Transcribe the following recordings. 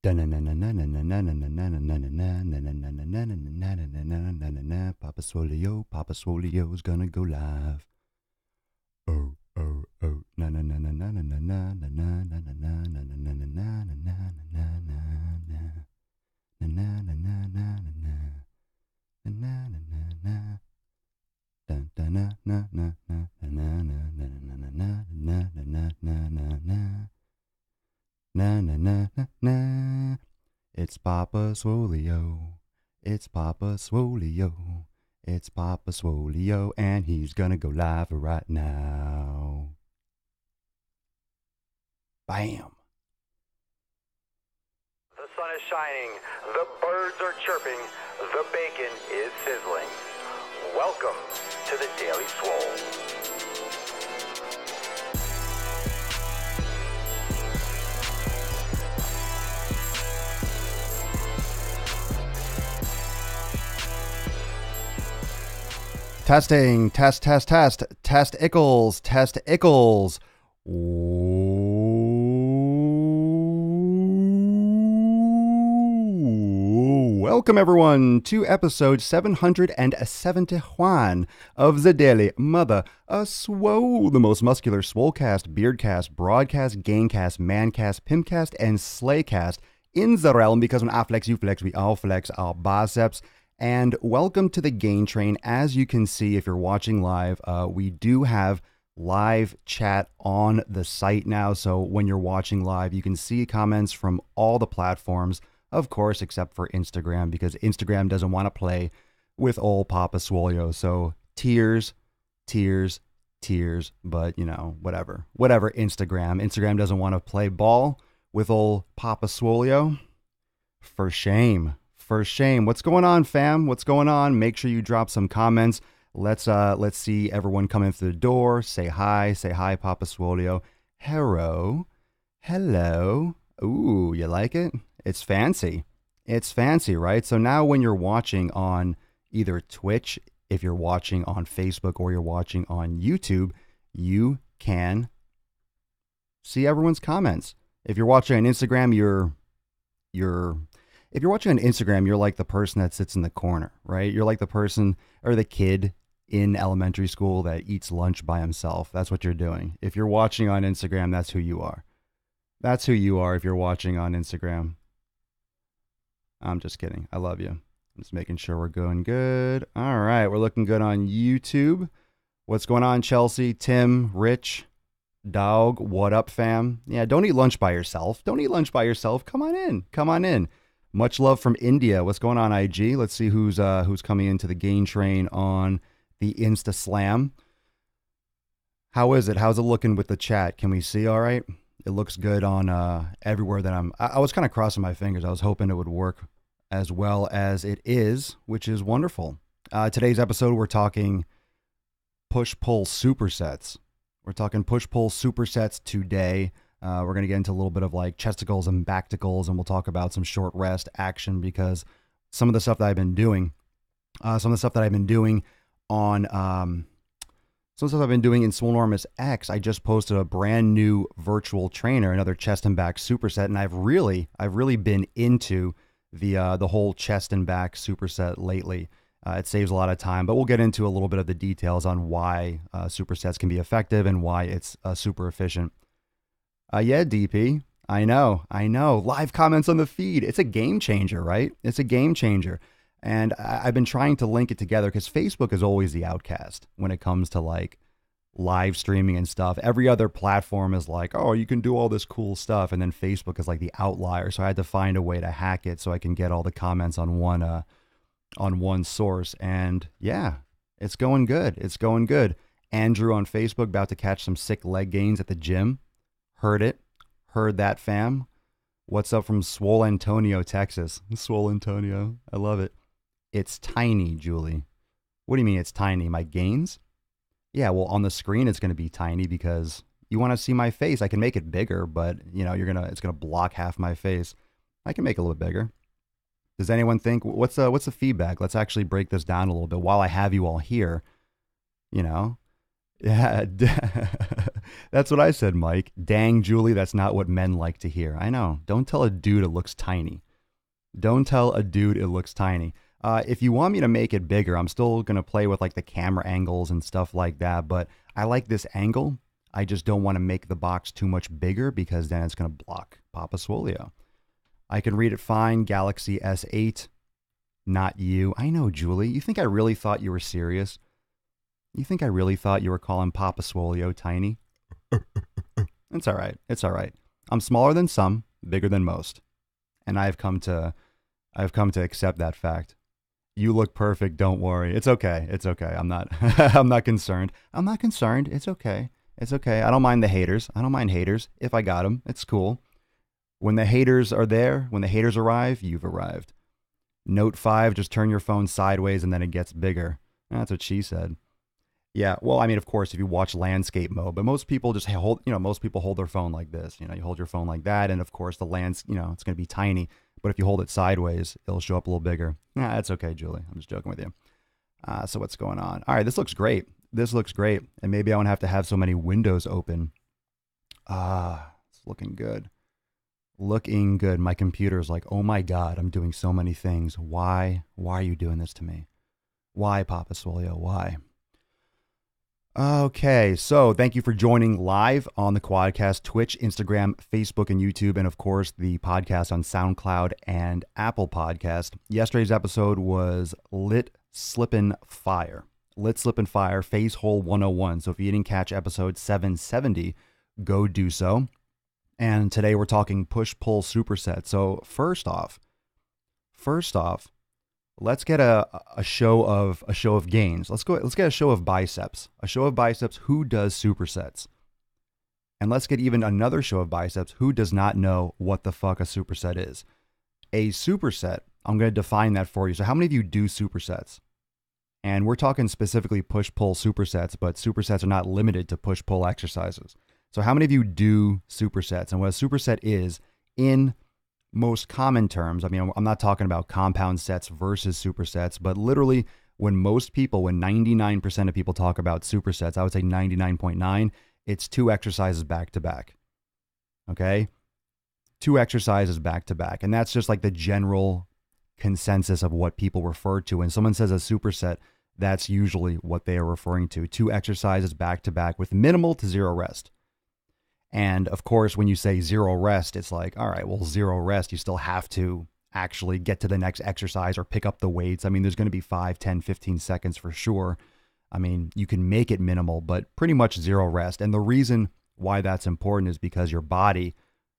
Papa Swolio, Papa Swolio's gonna go live. Oh, oh, oh, na na na na na na na na na na na na na na na na na na. It's Papa Swolio. It's Papa Swolio. It's Papa Swolio, and he's gonna go live right now. Bam. The sun is shining, the birds are chirping, the bacon is sizzling. Welcome to the Daily Swole. Testing, test Ickles. Welcome everyone to episode 771 of the Daily Mother Swole, the most muscular swolecast, beardcast, broadcast, gaincast, mancast, pimpcast, and slaycast in the realm, because when I flex, you flex, we all flex our biceps. And welcome to the Gain Train. As you can see, if you're watching live, we do have live chat on the site now. So when you're watching live, you can see comments from all the platforms, of course, except for Instagram, because Instagram doesn't want to play with old Papa Swolio. So tears, but you know, whatever, Instagram. Instagram doesn't want to play ball with old Papa Swolio. For shame. What's going on, fam? What's going on? Make sure you drop some comments. Let's see everyone coming through the door. Say hi, Papa Swolio. Hello. Ooh, you like it? It's fancy, right? So now when you're watching on either Twitch, if you're watching on Facebook, or you're watching on YouTube, you can see everyone's comments. If you're watching on Instagram, if you're watching on Instagram, you're like the person that sits in the corner, right? You're like the person or the kid in elementary school that eats lunch by himself. That's what you're doing. If you're watching on Instagram, that's who you are. That's who you are if you're watching on Instagram. I'm just kidding. I love you. I'm just making sure we're going good. All right. We're looking good on YouTube. What's going on, Chelsea, Tim, Rich, Dog? What up, fam? Yeah, don't eat lunch by yourself. Come on in. Much love from India. What's going on, IG? Let's see who's coming into the Gain Train on the Insta Slam. How is it? How's it looking with the chat? Can we see all right? It looks good on everywhere that I was kind of crossing my fingers. I was hoping it would work as well as it is, which is wonderful. Today's episode, we're talking push-pull supersets. We're talking push-pull supersets today. We're going to get into a little bit of like chesticles and backticles, and we'll talk about some short rest action, because some of the stuff that I've been doing in Swolenormous X, I just posted a brand new virtual trainer, another chest and back superset, and I've really been into the whole chest and back superset lately. It saves a lot of time, but we'll get into a little bit of the details on why supersets can be effective and why it's super efficient. Yeah, DP. I know. Live comments on the feed. It's a game changer, right? It's a game changer. And I've been trying to link it together, because Facebook is always the outcast when it comes to like live streaming and stuff. Every other platform is like, oh, you can do all this cool stuff. And then Facebook is like the outlier. So I had to find a way to hack it so I can get all the comments on one source. And yeah, it's going good. Andrew on Facebook about to catch some sick leg gains at the gym. Heard that, fam. What's up from Swole Antonio, Texas? Swole Antonio, I love it. It's tiny, Julie. What do you mean it's tiny? My gains? Yeah, well, on the screen it's going to be tiny because you want to see my face. I can make it bigger, but you know, it's going to block half my face. I can make it a little bit bigger. Does anyone think what's the feedback? Let's actually break this down a little bit while I have you all here. You know. Yeah, That's what I said, Mike. Dang, Julie, that's not what men like to hear. I know. Don't tell a dude it looks tiny. Don't tell a dude it looks tiny. If you want me to make it bigger, I'm still going to play with like the camera angles and stuff like that. But I like this angle. I just don't want to make the box too much bigger because then it's going to block Papa Swolio. I can read it fine. Galaxy S8. Not you. I know, Julie. You think I really thought you were serious? You think I really thought you were calling Papa Swolio tiny? It's all right. It's all right. I'm smaller than some, bigger than most. And I've come to accept that fact. You look perfect, don't worry. It's okay. It's okay. I'm not I'm not concerned. I'm not concerned. It's okay. It's okay. I don't mind the haters. I don't mind haters. If I got them, it's cool. When the haters are there, when the haters arrive, you've arrived. Note 5, just turn your phone sideways and then it gets bigger. That's what she said. Yeah, well, I mean, of course, if you watch landscape mode, but most people just hold, most people hold their phone like this. You hold your phone like that, and of course, the it's going to be tiny. But if you hold it sideways, it'll show up a little bigger. Nah, that's okay, Julie. I'm just joking with you. So what's going on? All right, this looks great. This looks great, and maybe I won't have to have so many windows open. It's looking good. Looking good. My computer's like, oh my God, I'm doing so many things. Why? Why are you doing this to me? Why, Papa Swolio? Why? Okay, so thank you for joining live on the Quadcast, Twitch, Instagram, Facebook, and YouTube, and of course the podcast on SoundCloud and Apple Podcast. Yesterday's episode was Lit Slippin' Fire. Lit Slippin' Fire, Phase Hole 101. So if you didn't catch episode 770, go do so. And today we're talking push-pull superset. So first off, let's get a show of gains. Let's get a show of biceps. A show of biceps. Who does supersets? And let's get even another show of biceps. Who does not know what the fuck a superset is? A superset. I'm going to define that for you. So how many of you do supersets? And we're talking specifically push-pull supersets, but supersets are not limited to push-pull exercises. So how many of you do supersets? And what a superset is in most common terms, I mean, I'm not talking about compound sets versus supersets, but literally when 99% of people talk about supersets, I would say 99.9, it's 2 exercises back to back. Okay? 2 exercises back to back. And that's just like the general consensus of what people refer to. When someone says a superset, that's usually what they are referring to. 2 exercises back to back with minimal to zero rest. And of course, when you say zero rest, it's like, all right, well, zero rest, you still have to actually get to the next exercise or pick up the weights. I mean, there's going to be 5, 10, 15 seconds for sure. I mean, you can make it minimal, but pretty much zero rest. And the reason why that's important is because your body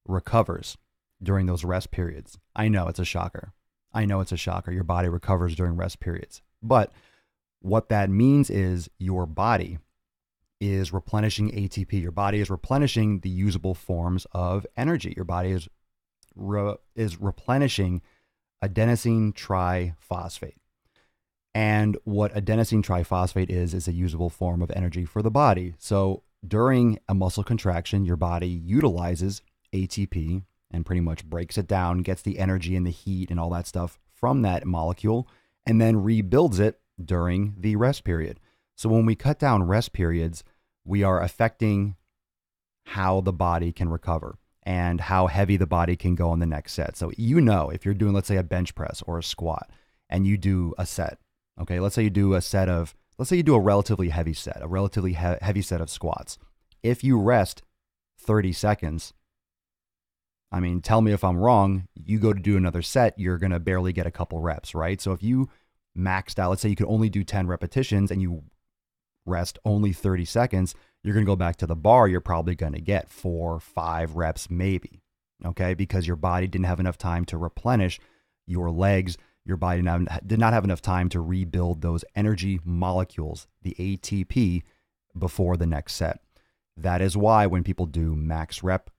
recovers during those rest periods. I know it's a shocker. Your body recovers during rest periods. But what that means is your body is replenishing ATP. Your body is replenishing the usable forms of energy. Your body is replenishing adenosine triphosphate. And what adenosine triphosphate is a usable form of energy for the body. So during a muscle contraction, your body utilizes ATP and pretty much breaks it down, gets the energy and the heat and all that stuff from that molecule, and then rebuilds it during the rest period. So when we cut down rest periods, we are affecting how the body can recover and how heavy the body can go on the next set. So if you're doing, let's say, a bench press or a squat, and you do a set, okay, let's say you do a relatively heavy set, heavy set of squats. If you rest 30 seconds, I mean, tell me if I'm wrong, you go to do another set, you're going to barely get a couple reps, right? So if you maxed out, let's say you could only do 10 repetitions and you rest only 30 seconds, you're going to go back to the bar. You're probably going to get 4, 5 reps, maybe. Okay. Because your body didn't have enough time to replenish your legs. Your body did not have enough time to rebuild those energy molecules, the ATP, before the next set. That is why when people do max rep,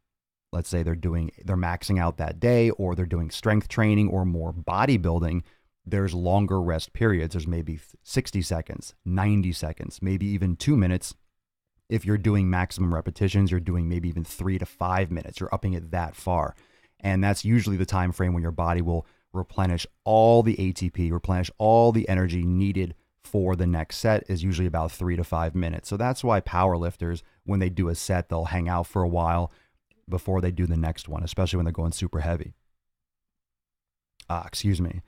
let's say they're maxing out that day, or they're doing strength training or more bodybuilding, there's longer rest periods. There's maybe 60 seconds, 90 seconds, maybe even 2 minutes. If you're doing maximum repetitions, you're doing maybe even 3 to 5 minutes. You're upping it that far. And that's usually the time frame when your body will replenish all the ATP, replenish all the energy needed for the next set, is usually about 3 to 5 minutes. So that's why powerlifters when they do a set, they'll hang out for a while before they do the next one, especially when they're going super heavy. Excuse me.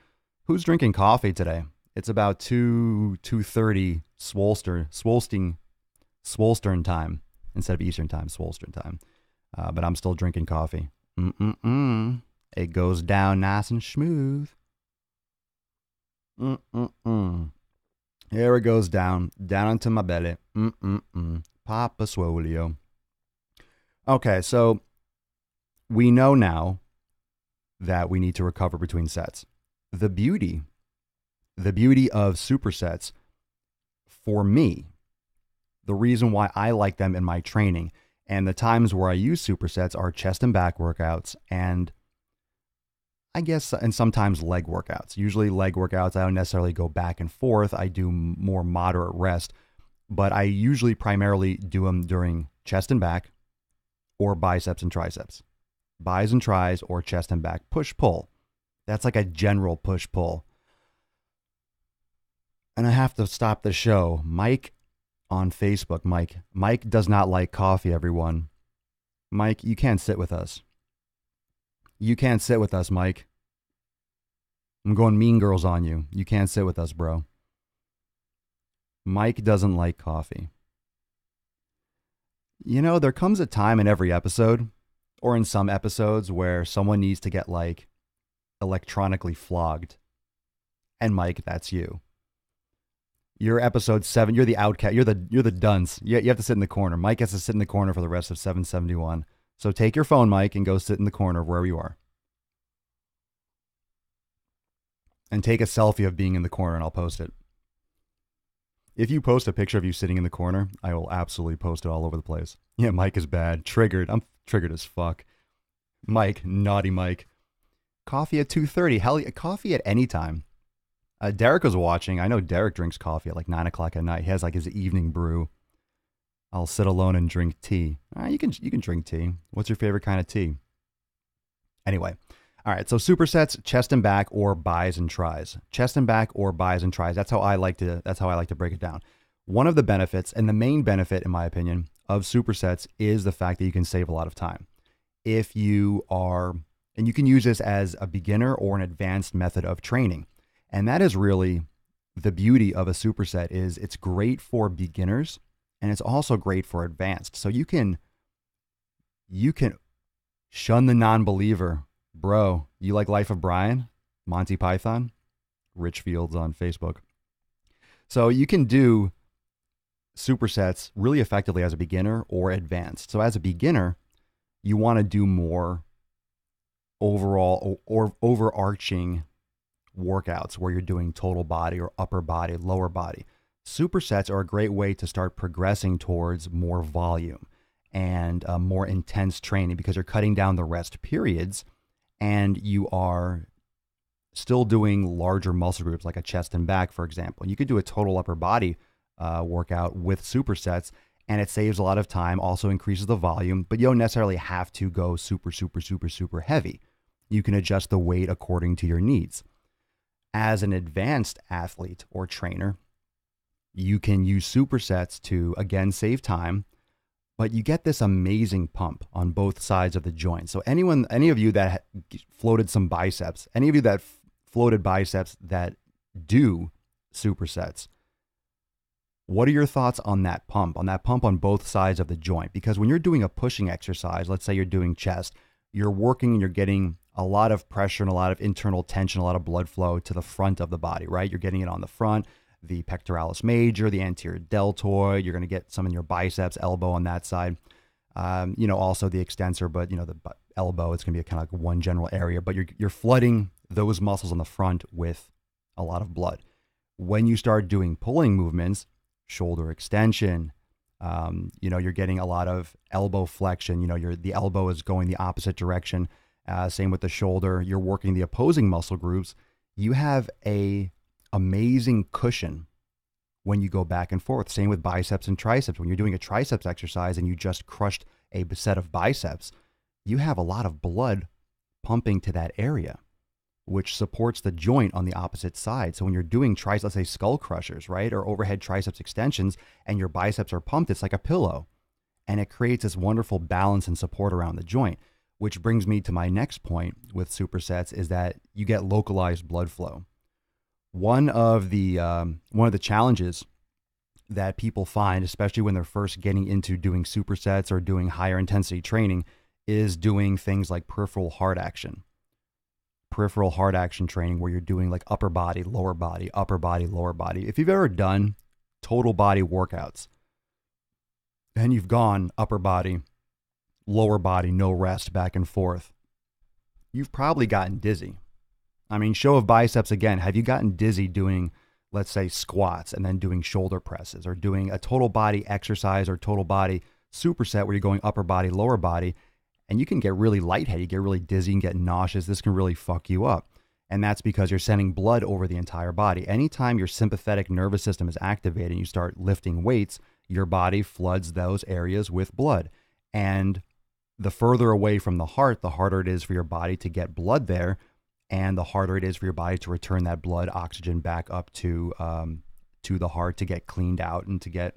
Who's drinking coffee today? It's about 2:30 Swolestern time instead of Eastern time, Swolestern time. But I'm still drinking coffee. It goes down nice and smooth. Here it goes down into my belly. Papa Swolio. Okay, so we know now that we need to recover between sets. The beauty of supersets, for me, the reason why I like them in my training and the times where I use supersets are chest and back workouts and I guess, and sometimes leg workouts. Usually leg workouts, I don't necessarily go back and forth. I do more moderate rest, but I usually primarily do them during chest and back or biceps and triceps. Bis and tris or chest and back push-pull. That's like a general push-pull. And I have to stop the show. Mike on Facebook, Mike does not like coffee, everyone. Mike, you can't sit with us. You can't sit with us, Mike. I'm going mean girls on you. You can't sit with us, bro. Mike doesn't like coffee. You know, there comes a time in every episode, or in some episodes, where someone needs to get, like, electronically flogged. And Mike, that's you. You're episode 7. You're the outcast. You're the dunce. You have to sit in the corner. Mike has to sit in the corner for the rest of 771. So take your phone, Mike, and go sit in the corner of wherever you are. And take a selfie of being in the corner, and I'll post it. If you post a picture of you sitting in the corner, I will absolutely post it all over the place. Yeah, Mike is bad. Triggered. I'm triggered as fuck. Mike, naughty Mike. Coffee at 2:30. Hell yeah, coffee at any time. Derek was watching. I know Derek drinks coffee at like 9 o'clock at night. He has like his evening brew. I'll sit alone and drink tea. You can drink tea. What's your favorite kind of tea? Anyway, all right. So supersets, chest and back, or bis and tris. Chest and back or bis and tris. That's how I like to break it down. One of the benefits, and the main benefit, in my opinion, of supersets is the fact that you can save a lot of time. If you are, and you can use this as a beginner or an advanced method of training. And that is really the beauty of a superset. Is it's great for beginners and it's also great for advanced. So you can shun the non-believer. Bro, you like Life of Brian? Monty Python? Rich Fields on Facebook. So you can do supersets really effectively as a beginner or advanced. So as a beginner, you want to do more overall or overarching workouts where you're doing total body or upper body, lower body. Supersets are a great way to start progressing towards more volume and more intense training because you're cutting down the rest periods and you are still doing larger muscle groups like a chest and back, for example. You could do a total upper body workout with supersets and it saves a lot of time, also increases the volume, but you don't necessarily have to go super heavy. You can adjust the weight according to your needs. As an advanced athlete or trainer, you can use supersets to, again, save time, but you get this amazing pump on both sides of the joint. So any of you that floated some biceps, any of you that floated biceps that do supersets, what are your thoughts on that pump on both sides of the joint? Because when you're doing a pushing exercise, let's say you're doing chest, you're working and you're getting a lot of pressure and a lot of internal tension, a lot of blood flow to the front of the body, right? You're getting it on the front, the pectoralis major, the anterior deltoid. You're going to get some in your biceps, elbow on that side. Also the extensor, but the elbow, it's going to be kind of like one general area, but you're flooding those muscles on the front with a lot of blood. When you start doing pulling movements, shoulder extension, you're getting a lot of elbow flexion. The elbow is going the opposite direction. Same with the shoulder. You're working the opposing muscle groups. You have a amazing cushion when you go back and forth. Same with biceps and triceps. When you're doing a triceps exercise and you just crushed a set of biceps, you have a lot of blood pumping to that area, which supports the joint on the opposite side. So when you're doing triceps, let's say skull crushers, right, or overhead triceps extensions, and your biceps are pumped, it's like a pillow. And it creates this wonderful balance and support around the joint, which brings me to my next point with supersets is that you get localized blood flow. One of the challenges that people find, especially when they're first getting into doing supersets or doing higher intensity training, is doing things like peripheral hard action. Peripheral hard action training where you're doing like upper body, lower body, upper body, lower body. If you've ever done total body workouts and you've gone upper body, lower body, no rest, back and forth, you've probably gotten dizzy. I mean, show of biceps again. Have you gotten dizzy doing, let's say, squats and then doing shoulder presses, or doing a total body exercise or total body superset where you're going upper body, lower body, and you can get really lightheaded, you get really dizzy and get nauseous. This can really fuck you up. And that's because you're sending blood over the entire body. Anytime your sympathetic nervous system is activated and you start lifting weights, your body floods those areas with blood. And the further away from the heart, the harder it is for your body to get blood there, and the harder it is for your body to return that blood oxygen back up to the heart to get cleaned out and to get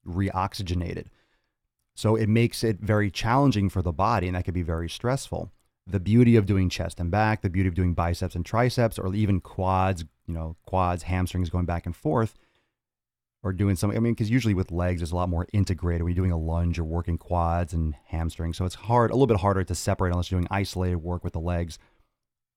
reoxygenated. So it makes it very challenging for the body, and that can be very stressful. The beauty of doing chest and back, the beauty of doing biceps and triceps, or even quads, quads, hamstrings going back and forth, or doing something. I mean, because usually with legs, it's a lot more integrated. When you're doing a lunge, you're working quads and hamstrings. So it's a little bit harder to separate unless you're doing isolated work with the legs.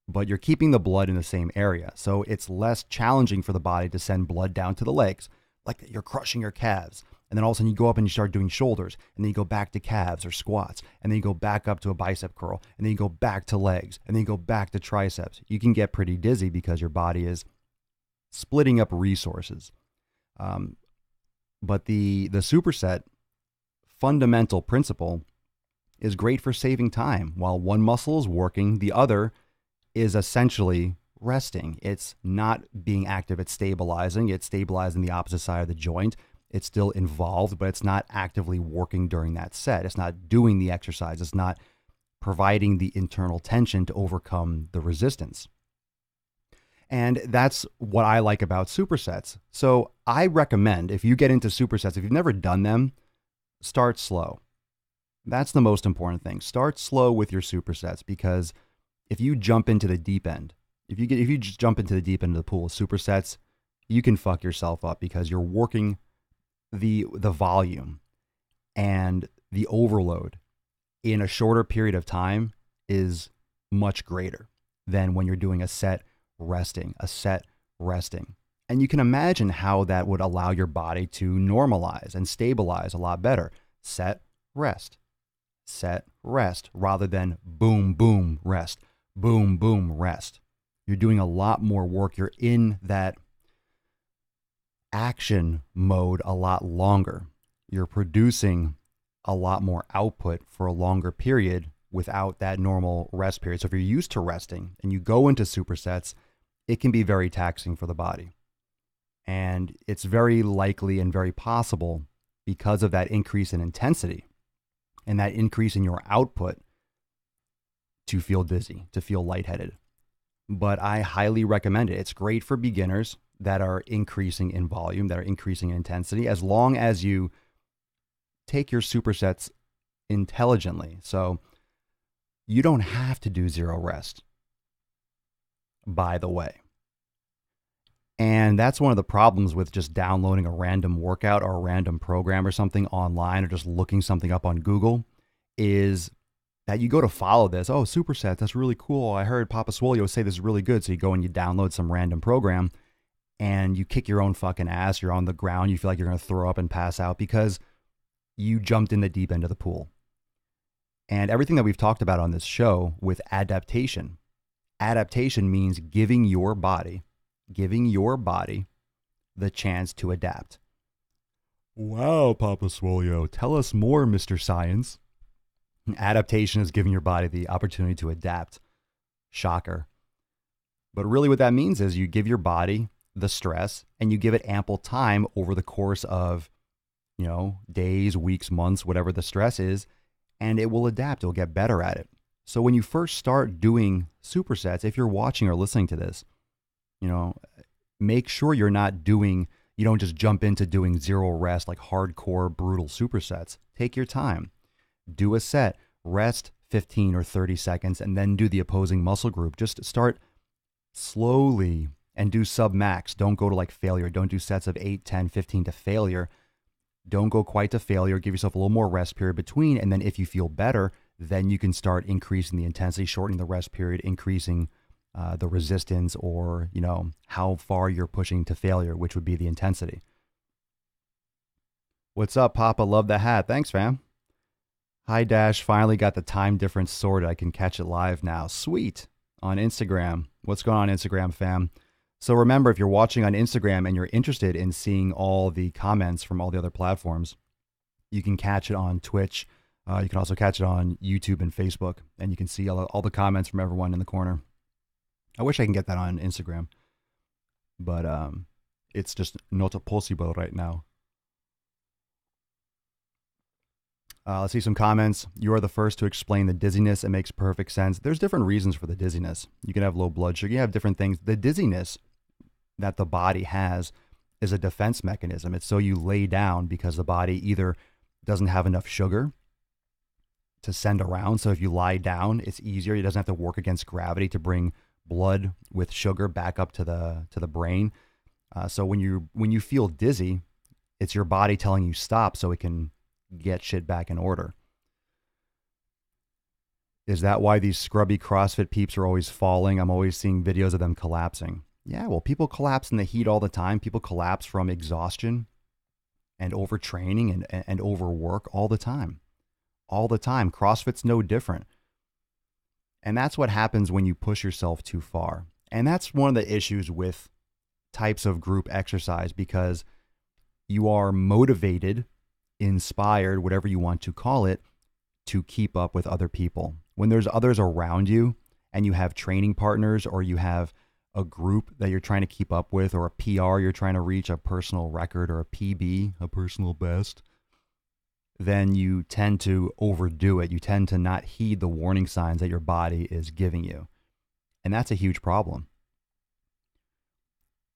But you're keeping the blood in the same area. So it's less challenging for the body to send blood down to the legs, like you're crushing your calves. And then all of a sudden you go up and you start doing shoulders, and then you go back to calves or squats, and then you go back up to a bicep curl, and then you go back to legs, and then you go back to triceps. You can get pretty dizzy because your body is splitting up resources. But the superset fundamental principle is great for saving time. While one muscle is working, the other is essentially resting. It's not being active, it's stabilizing. It's stabilizing the opposite side of the joint. It's still involved, but it's not actively working during that set. It's not doing the exercise. It's not providing the internal tension to overcome the resistance. And that's what I like about supersets. So I recommend, if you get into supersets, if you've never done them, start slow. That's the most important thing. Start slow with your supersets, because if you jump into the deep end, if you just jump into the deep end of the pool of supersets, you can fuck yourself up, because you're working the volume and the overload in a shorter period of time is much greater than when you're doing a set resting. And you can imagine how that would allow your body to normalize and stabilize a lot better. Set, rest, rather than boom, boom, rest, boom, boom, rest. You're doing a lot more work. You're in that action mode a lot longer. You're producing a lot more output for a longer period without that normal rest period. So if you're used to resting and you go into supersets, it can be very taxing for the body. And it's very likely and very possible, because of that increase in intensity and that increase in your output, to feel dizzy, to feel lightheaded. But I highly recommend it. It's great for beginners that are increasing in volume, that are increasing in intensity, as long as you take your supersets intelligently. So you don't have to do zero rest, by the way. And that's one of the problems with just downloading a random workout or a random program or something online, or just looking something up on Google, is that you go to follow this. Oh, supersets, that's really cool. I heard Papa Swole say this is really good. So you go and you download some random program and you kick your own fucking ass. You're on the ground. You feel like you're going to throw up and pass out because you jumped in the deep end of the pool. And everything that we've talked about on this show with adaptation means giving your body the chance to adapt. Wow, Papa Swolio, tell us more, Mr. Science. Adaptation is giving your body the opportunity to adapt. Shocker. But really what that means is you give your body the stress and you give it ample time over the course of, days, weeks, months, whatever the stress is, and it will adapt. It'll get better at it. So when you first start doing supersets, if you're watching or listening to this, make sure you're not doing, You don't just jump into doing zero rest like hardcore brutal supersets. Take your time. Do a set, rest 15 or 30 seconds, and then do the opposing muscle group. Just start slowly and do sub max. Don't go to like failure. Don't do sets of 8, 10, 15 to failure. Don't go quite to failure. Give yourself a little more rest period between. And then if you feel better, then you can start increasing the intensity, shortening the rest period, increasing the resistance, or, you know, how far you're pushing to failure, which would be the intensity. What's up, Papa? Love the hat. Thanks, fam. Hi, Dash. Finally got the time difference sorted. I can catch it live now. Sweet. On Instagram. What's going on, Instagram fam? So remember, if you're watching on Instagram and you're interested in seeing all the comments from all the other platforms, you can catch it on Twitch. You can also catch it on YouTube and Facebook, and you can see all the comments from everyone in the corner. I wish I can get that on Instagram, but it's just not possible right now. Let's see some comments. You are the first to explain the dizziness. It makes perfect sense. There's different reasons for the dizziness. You can have low blood sugar. You have different things. The dizziness that the body has is a defense mechanism. It's so you lay down because the body either doesn't have enough sugar to send around. So if you lie down, it's easier. It doesn't have to work against gravity to bring blood with sugar back up to the brain. So when you feel dizzy, it's your body telling you stop so it can get shit back in order. Is that why these scrubby CrossFit peeps are always falling? I'm always seeing videos of them collapsing. Yeah, well, people collapse in the heat all the time. People collapse from exhaustion and overtraining and overwork all the time. All the time. CrossFit's no different. And that's what happens when you push yourself too far. And that's one of the issues with types of group exercise, because you are motivated, inspired, whatever you want to call it, to keep up with other people. When there's others around you and you have training partners, or you have a group that you're trying to keep up with, or a PR you're trying to reach, a personal record, or a PB, a personal best, then you tend to overdo it. You tend to not heed the warning signs that your body is giving you. And that's a huge problem.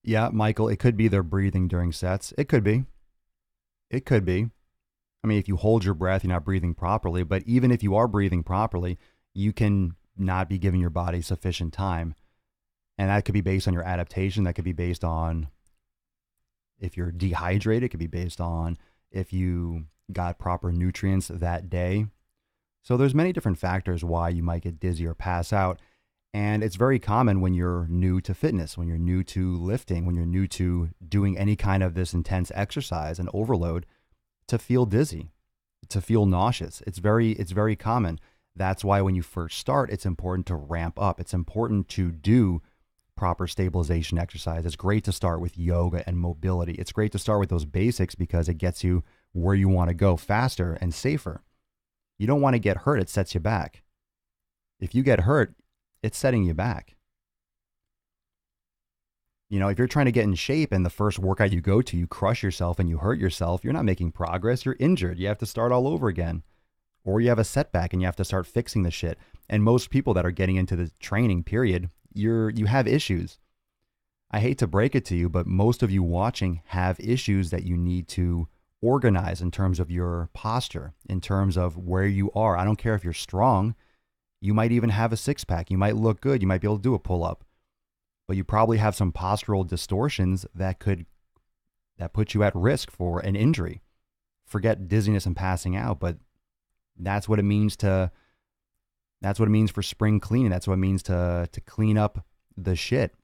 Yeah, Michael, it could be they're breathing during sets. It could be. It could be. I mean, if you hold your breath, you're not breathing properly. But even if you are breathing properly, you can not be giving your body sufficient time. And that could be based on your adaptation. That could be based on if you're dehydrated. It could be based on if you got proper nutrients that day. So there's many different factors why you might get dizzy or pass out. And it's very common when you're new to fitness, when you're new to lifting, when you're new to doing any kind of this intense exercise and overload, to feel dizzy, to feel nauseous. It's very common. That's why when you first start, it's important to ramp up. It's important to do proper stabilization exercise. It's great to start with yoga and mobility. It's great to start with those basics because it gets you where you want to go faster and safer. You don't want to get hurt. It sets you back. If you get hurt, it's setting you back. You know, if you're trying to get in shape and the first workout you go to, you crush yourself and you hurt yourself, you're not making progress. You're injured. You have to start all over again. Or you have a setback and you have to start fixing the shit. And most people that are getting into the training period, you have issues. I hate to break it to you, but most of you watching have issues that you need to organize in terms of your posture, in terms of where you are. I don't care if you're strong. You might even have a six-pack. You might look good. You might be able to do a pull-up. But you probably have some postural distortions that put you at risk for an injury. Forget dizziness and passing out, but that's what it means for spring cleaning. That's what it means to clean up the shit.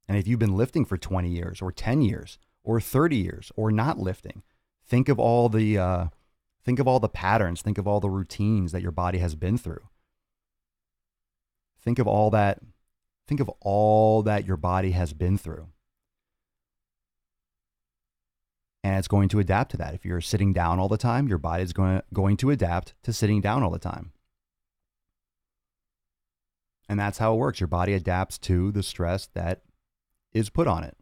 And if you've been lifting for 20 years or 10 years or 30 years or not lifting, think of all the patterns, think of all the routines that your body has been through. Think of all that your body has been through. And it's going to adapt to that. If you're sitting down all the time, your body is going to adapt to sitting down all the time. And that's how it works. Your body adapts to the stress that is put on it.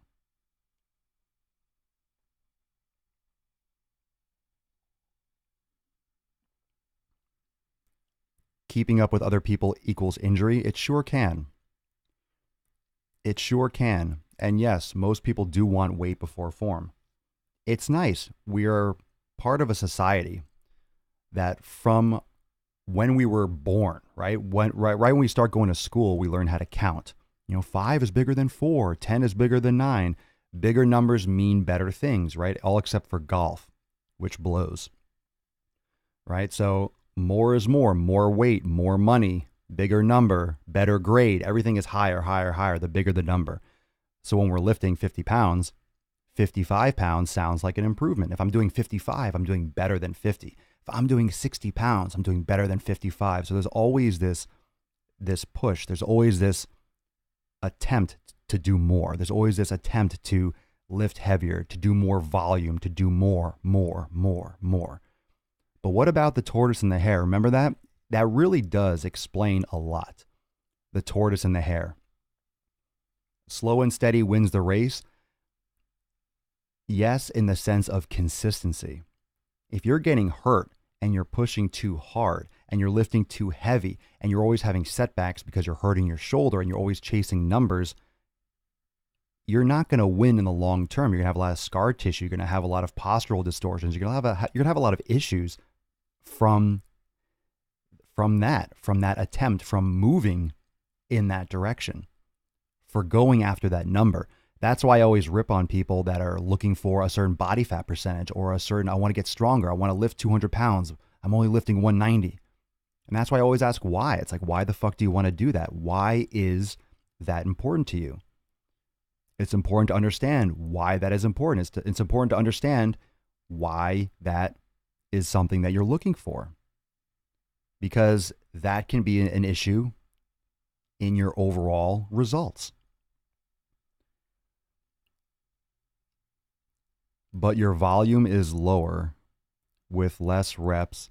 Keeping up with other people equals injury? It sure can. It sure can. And yes, most people do want weight before form. It's nice. We are part of a society that from when we were born, right? Right when we start going to school, we learn how to count. 5 is bigger than 4, 10 is bigger than 9. Bigger numbers mean better things, right? All except for golf, which blows, right? So more is more weight, more money, bigger number, better grade. Everything is higher, higher, higher, the bigger the number. So when we're lifting 50 pounds, 55 pounds sounds like an improvement. If I'm doing 55, I'm doing better than 50. If I'm doing 60 pounds, I'm doing better than 55. So there's always this push. There's always this attempt to do more. There's always this attempt to lift heavier, to do more volume, to do more. But what about the tortoise and the hare? Remember that? That really does explain a lot. The tortoise and the hare. Slow and steady wins the race. Yes, in the sense of consistency. If you're getting hurt and you're pushing too hard and you're lifting too heavy and you're always having setbacks because you're hurting your shoulder and you're always chasing numbers, you're not going to win in the long term. You're going to have a lot of scar tissue. You're going to have a lot of postural distortions. You're going to have a lot of issues from that attempt, from moving in that direction, for going after that number. That's why I always rip on people that are looking for a certain body fat percentage or I want to get stronger. I want to lift 200 pounds. I'm only lifting 190. And that's why I always ask why. It's like, why the fuck do you want to do that? Why is that important to you? It's important to understand why that is important. It's important to understand why that is something that you're looking for, because that can be an issue in your overall results. But your volume is lower with less reps.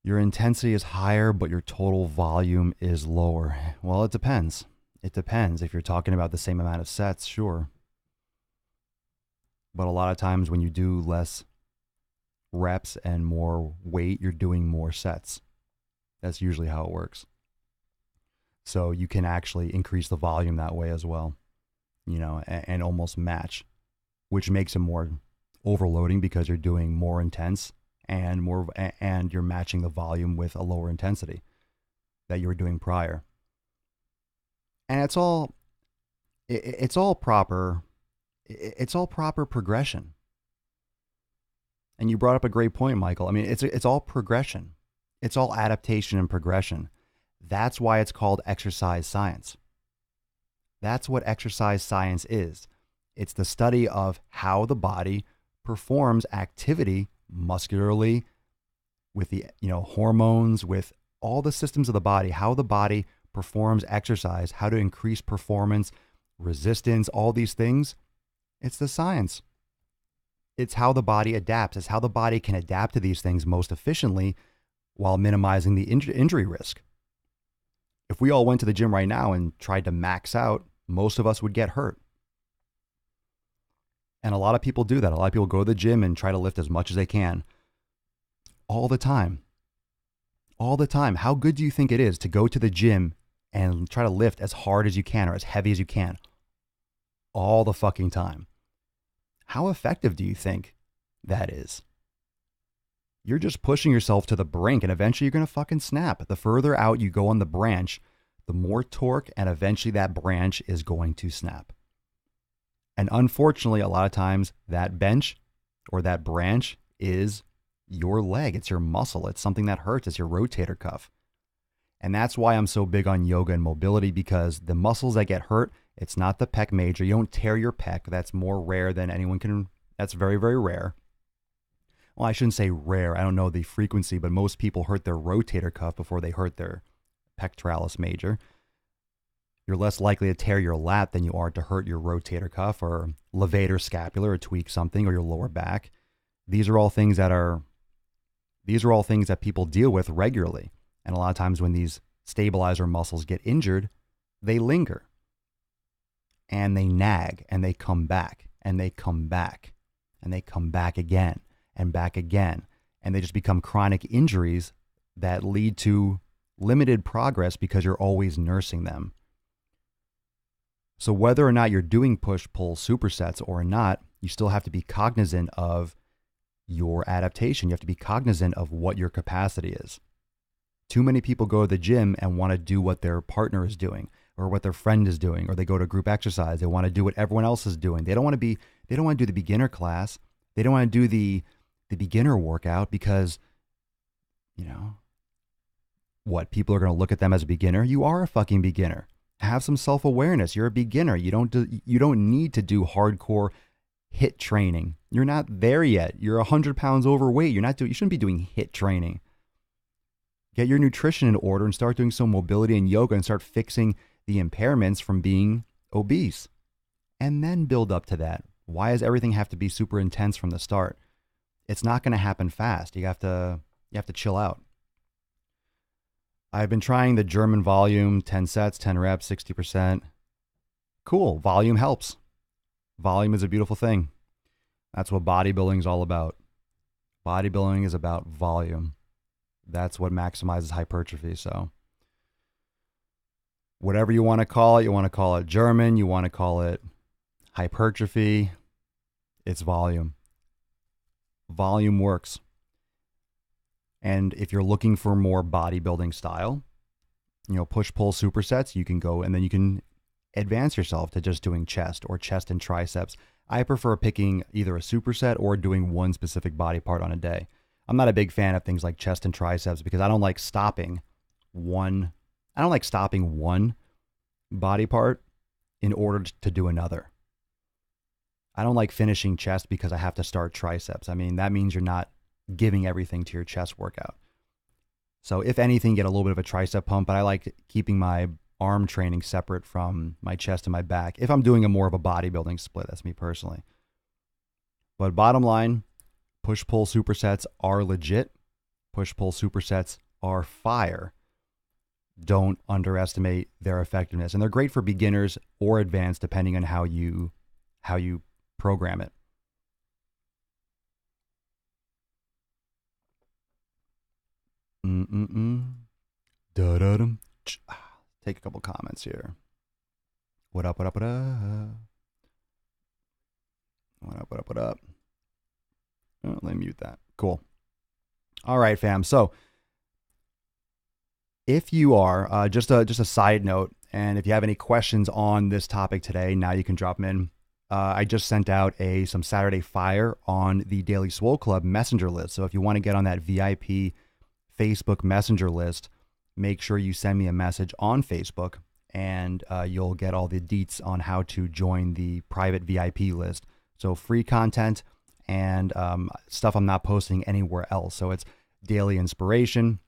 Your intensity is higher, but your total volume is lower. Well, it depends. It depends. If you're talking about the same amount of sets, sure. But a lot of times when you do less reps and more weight, you're doing more sets. That's usually how it works. So you can actually increase the volume that way as well, and almost match, which makes it more overloading because you're doing more intense and you're matching the volume with a lower intensity that you were doing prior. And it's all proper progression. And you brought up a great point, Michael. I mean, it's all progression. It's all adaptation and progression. That's why it's called exercise science. That's what exercise science is. It's the study of how the body performs activity muscularly, with the hormones, with all the systems of the body, how the body performs exercise, how to increase performance, resistance, all these things. It's the science. It's how the body adapts. It's how the body can adapt to these things most efficiently while minimizing the injury risk. If we all went to the gym right now and tried to max out, most of us would get hurt. And a lot of people do that. A lot of people go to the gym and try to lift as much as they can. All the time. All the time. How good do you think it is to go to the gym and try to lift as hard as you can or as heavy as you can? All the fucking time. How effective do you think that is? You're just pushing yourself to the brink, and eventually you're going to fucking snap. The further out you go on the branch, the more torque, and eventually that branch is going to snap. And unfortunately, a lot of times that bench or that branch is your leg. It's your muscle. It's something that hurts. It's your rotator cuff. And that's why I'm so big on yoga and mobility, because the muscles that get hurt, it's not the pec major. You don't tear your pec. That's more rare than anyone can. That's very, very rare. Well, I shouldn't say rare. I don't know the frequency, but most people hurt their rotator cuff before they hurt their pectoralis major. You're less likely to tear your lat than you are to hurt your rotator cuff or levator scapular or tweak something, or your lower back. These are all things that people deal with regularly. And a lot of times when these stabilizer muscles get injured, they linger and they nag and they come back and they come back and they come back again and back again. And they just become chronic injuries that lead to limited progress because you're always nursing them. So whether or not you're doing push-pull supersets or not, you still have to be cognizant of your adaptation. You have to be cognizant of what your capacity is. Too many people go to the gym and want to do what their partner is doing or what their friend is doing, or they go to group exercise. They want to do what everyone else is doing. They don't want to do the beginner class. They don't want to do the beginner workout because, what, people are going to look at them as a beginner? You are a fucking beginner. Have some self-awareness. You're a beginner. You don't need to do hardcore HIIT training. You're not there yet. You're 100 pounds overweight. You shouldn't be doing HIIT training. Get your nutrition in order and start doing some mobility and yoga and start fixing the impairments from being obese. And then build up to that. Why does everything have to be super intense from the start? It's not going to happen fast. You have to chill out. I've been trying the German volume, 10 sets, 10 reps, 60%. Cool. Volume helps. Volume is a beautiful thing. That's what bodybuilding is all about. Bodybuilding is about volume. That's what maximizes hypertrophy. So whatever you want to call it German, you want to call it hypertrophy, it's volume. Volume works. And if you're looking for more bodybuilding style, push-pull supersets, you can go and then you can advance yourself to just doing chest or chest and triceps. I prefer picking either a superset or doing one specific body part on a day. I'm not a big fan of things like chest and triceps because I don't like stopping one body part in order to do another. I don't like finishing chest because I have to start triceps. I mean, that means you're not giving everything to your chest workout. So if anything, get a little bit of a tricep pump, but I like keeping my arm training separate from my chest and my back. If I'm doing more of a bodybuilding split, that's me personally. But bottom line, push-pull supersets are legit. Push-pull supersets are fire. Don't underestimate their effectiveness. And they're great for beginners or advanced, depending on how you program it. Da-da-dum. Take a couple comments here. What up? What up? Oh, let me mute that. Cool. All right, fam. So if you are, just a side note, and if you have any questions on this topic today, now you can drop them in. I just sent out some Saturday fire on the Daily Swole Club messenger list. So if you want to get on that VIP Facebook messenger list, make sure you send me a message on Facebook, and you'll get all the deets on how to join the private VIP list. So free content and stuff I'm not posting anywhere else. So it's daily inspiration.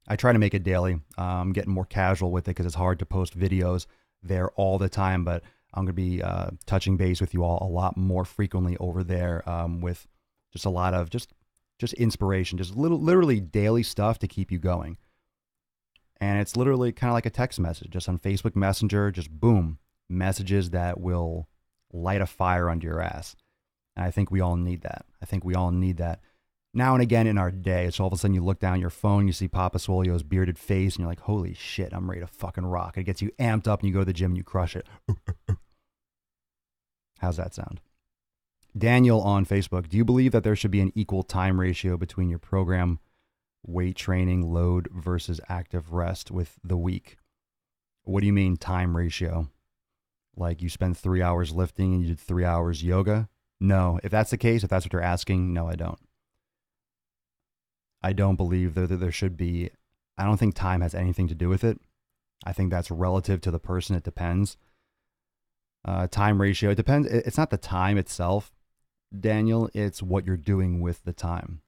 I try to make it daily. I'm getting more casual with it because it's hard to post videos there all the time, but I'm going to be touching base with you all a lot more frequently over there with just a lot of just inspiration, just literally daily stuff to keep you going. And it's literally kind of like a text message, just on Facebook Messenger, just boom, messages that will light a fire under your ass. And I think we all need that. Now and again in our day, it's all of a sudden you look down your phone, you see Papa Swolio's bearded face, and you're like, holy shit, I'm ready to fucking rock. It gets you amped up and you go to the gym and you crush it. How's that sound? Daniel on Facebook, do you believe that there should be an equal time ratio between your program weight training load versus active rest with the week? What do you mean time ratio? Like you spend 3 hours lifting and you did 3 hours yoga? No. If that's the case, if that's what you're asking, no, I don't. I don't believe that there should be. I don't think time has anything to do with it. I think that's relative to the person. It depends. Time ratio, it depends. It's not the time itself, Daniel. It's what you're doing with the time.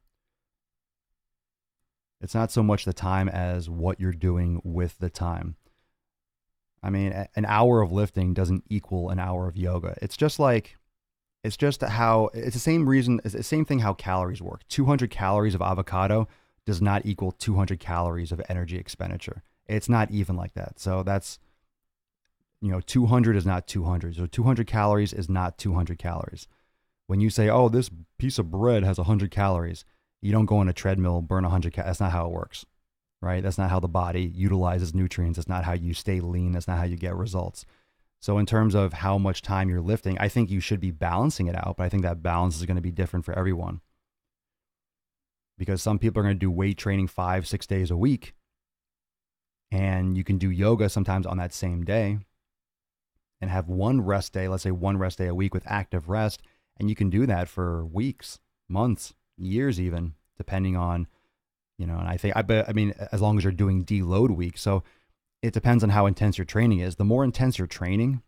It's not so much the time as what you're doing with the time. I mean, an hour of lifting doesn't equal an hour of yoga. It's the same thing how calories work. 200 calories of avocado does not equal 200 calories of energy expenditure. It's not even like that. So that's, 200 is not 200. So 200 calories is not 200 calories. When you say, oh, this piece of bread has 100 calories, you don't go on a treadmill, burn 100 calories. That's not how it works, right? That's not how the body utilizes nutrients. That's not how you stay lean. That's not how you get results. So in terms of how much time you're lifting, I think you should be balancing it out, but I think that balance is going to be different for everyone. Because some people are going to do weight training 5-6 days a week, and you can do yoga sometimes on that same day and have one rest day, let's say one rest day a week with active rest, and you can do that for weeks, months, years even, depending on, and I mean, as long as you're doing deload week. So it depends on how intense your training is. The more intense your training,